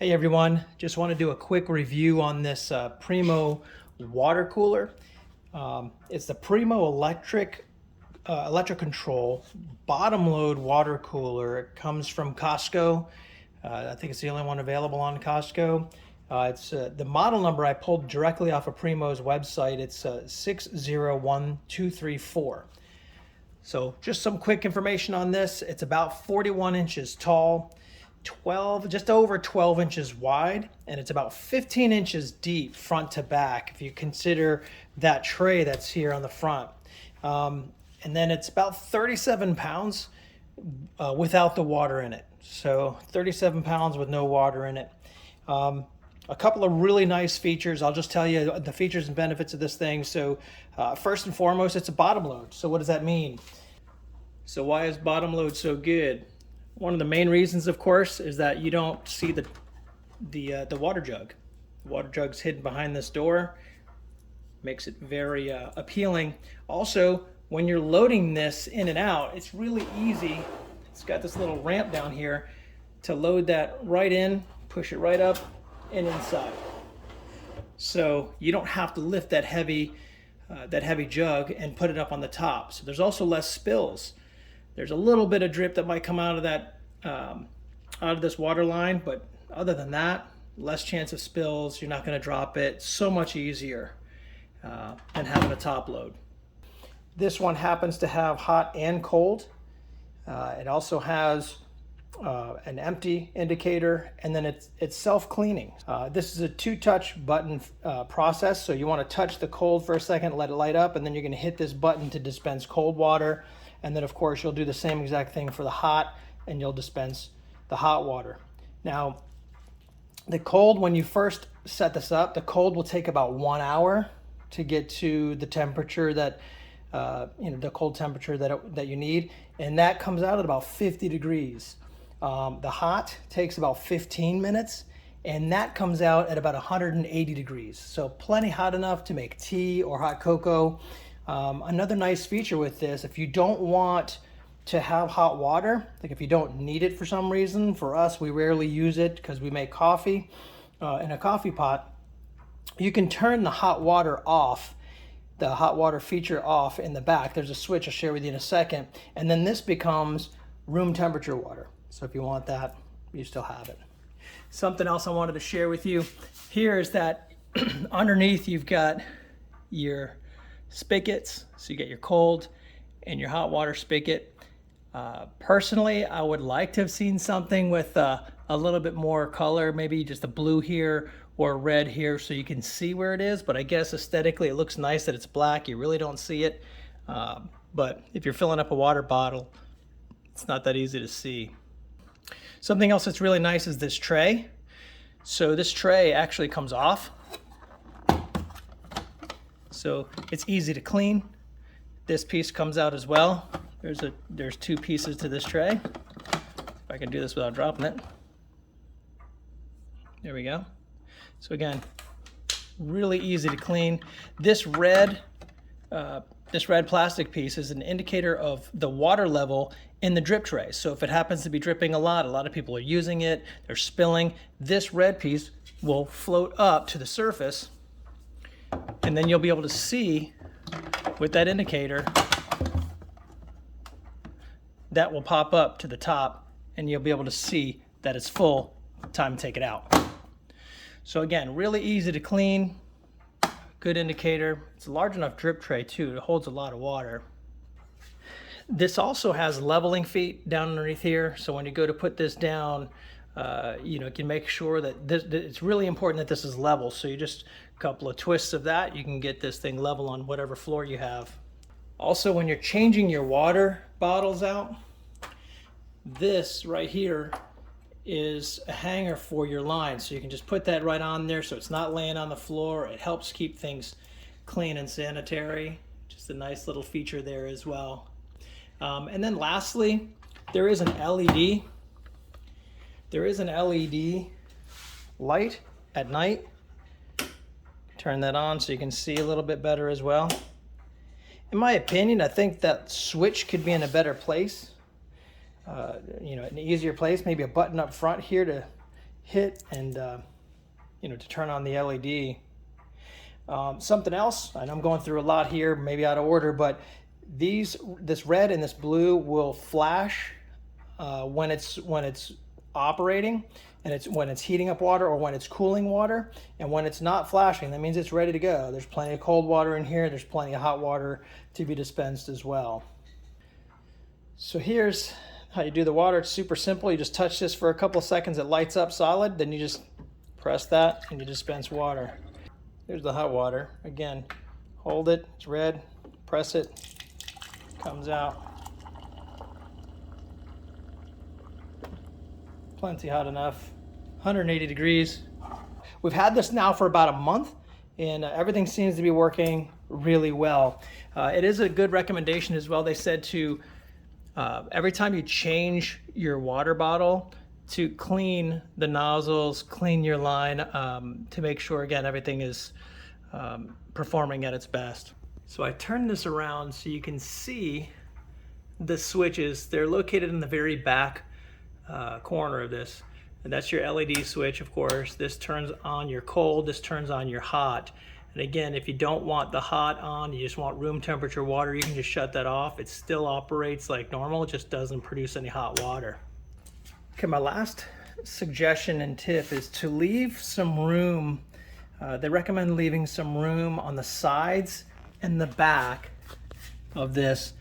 Hey everyone, just want to do a quick review on this Primo water cooler. It's the Primo electric control bottom load water cooler. It comes from Costco. I think it's the only one available on Costco. It's the model number I pulled directly off of Primo's website. It's 601234. So just some quick information on this. It's about 41 inches tall, just over 12 inches wide, and it's about 15 inches deep front to back if you consider that tray that's here on the front. And then it's about 37 pounds without the water in it. So 37 pounds with no water in it. A couple of really nice features. I'll just tell you the features and benefits of this thing. So first and foremost, it's a bottom load. So what does that mean? So why is bottom load so good? One of the main reasons, of course, is that you don't see the water jug. The water jug's hidden behind this door. Makes it very appealing. Also, when you're loading this in and out, it's really easy. It's got this little ramp down here to load that right in, push it right up and inside. So you don't have to lift that heavy jug and put it up on the top. So there's also less spills. There's a little bit of drip that might come out of this water line, but other than that, less chance of spills. You're not going to drop it. So much easier than having a top load. This one happens to have hot and cold. It also has an empty indicator, and then it's self-cleaning. This is a two-touch button process, so you want to touch the cold for a second, let it light up, and then you're going to hit this button to dispense cold water. And then, of course, you'll do the same exact thing for the hot, and you'll dispense the hot water. Now, the cold, when you first set this up, the cold will take about 1 hour to get to the temperature that, the cold temperature that you need. And that comes out at about 50 degrees. The hot takes about 15 minutes, and that comes out at about 180 degrees. So plenty hot enough to make tea or hot cocoa. Another nice feature with this, if you don't want to have hot water, like if you don't need it for some reason, for us, we rarely use it because we make coffee in a coffee pot, you can turn the hot water off, the hot water feature off in the back. There's a switch I'll share with you in a second, and then this becomes room temperature water. So if you want that, you still have it. Something else I wanted to share with you here is that underneath you've got your spigots, so you get your cold and your hot water spigot. Personally, I would like to have seen something with a little bit more color, maybe just a blue here or a red here so you can see where it is, but I guess aesthetically it looks nice that it's black. You really don't see it, but if you're filling up a water bottle, it's not that easy to see. Something else that's really nice is this tray. So this tray actually comes off. So it's easy to clean. This piece comes out as well. There's two pieces to this tray. If I can do this without dropping it. There we go. So again, really easy to clean. This red plastic piece is an indicator of the water level in the drip tray. So if it happens to be dripping a lot of people are using it, they're spilling, this red piece will float up to the surface, and then you'll be able to see with that indicator that will pop up to the top, and you'll be able to see that it's full. Time to take it out. So again, really easy to clean, good indicator. It's a large enough drip tray too. It holds a lot of water. This also has leveling feet down underneath here, so when you go to put this down, you can make sure that it's really important that this is level. So you just a couple of twists of that, you can get this thing level on whatever floor you have. Also, when you're changing your water bottles out, this right here is a hanger for your line. So you can just put that right on there so it's not laying on the floor. It helps keep things clean and sanitary. Just a nice little feature there as well. And then lastly, there is an LED. There is an LED light at night. Turn that on so you can see a little bit better as well. In my opinion, I think that switch could be in a better place. An easier place, maybe a button up front here to hit and to turn on the LED. Something else, and I'm going through a lot here, maybe out of order, but this red and this blue will flash when it's operating, and when it's heating up water or when it's cooling water. And when it's not flashing, that means it's ready to go. There's plenty of cold water in here. There's plenty of hot water to be dispensed as well. So here's how you do the water. It's super simple. You just touch this for a couple seconds. It lights up solid. Then you just press that and you dispense water. Here's the hot water. Again, hold it. It's red. Press it. Comes out. Plenty hot enough. 180 degrees. We've had this now for about a month, and everything seems to be working really well. It is a good recommendation as well. They said to every time you change your water bottle, to clean the nozzles, clean your line, to make sure, again, everything is performing at its best. So I turned this around so you can see the switches. They're located in the very back corner of this. And that's your LED switch, of course. This turns on your cold, this turns on your hot. And again, if you don't want the hot on, you just want room temperature water, you can just shut that off. It still operates like normal, it just doesn't produce any hot water. Okay, my last suggestion and tip is to leave some room. They recommend leaving some room on the sides and the back of this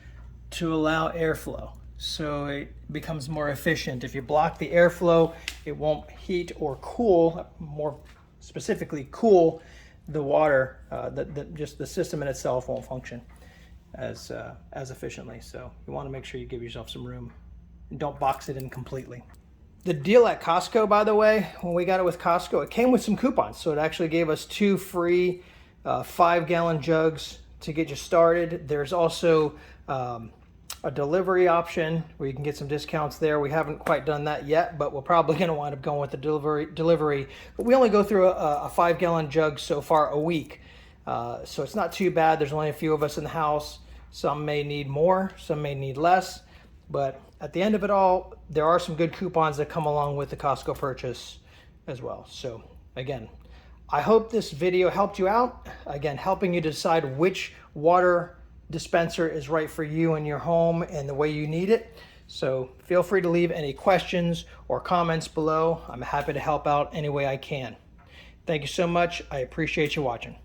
to allow airflow, so it becomes more efficient. If you block the airflow, it won't heat or cool, more specifically cool the water. Just the system in itself won't function as efficiently. So you want to make sure you give yourself some room and don't box it in completely. The deal at Costco, by the way, when we got it with Costco, it came with some coupons. So it actually gave us 2 free 5-gallon jugs to get you started. There's also a delivery option where you can get some discounts there. We haven't quite done that yet, but we're probably going to wind up going with the delivery. But we only go through a 5-gallon jug so far a week. So it's not too bad. There's only a few of us in the house. Some may need more, some may need less. But at the end of it all, there are some good coupons that come along with the Costco purchase as well. So again, I hope this video helped you out. Again, helping you decide which water dispenser is right for you and your home and the way you need it. So feel free to leave any questions or comments below. I'm happy to help out any way I can. Thank you so much. I appreciate you watching.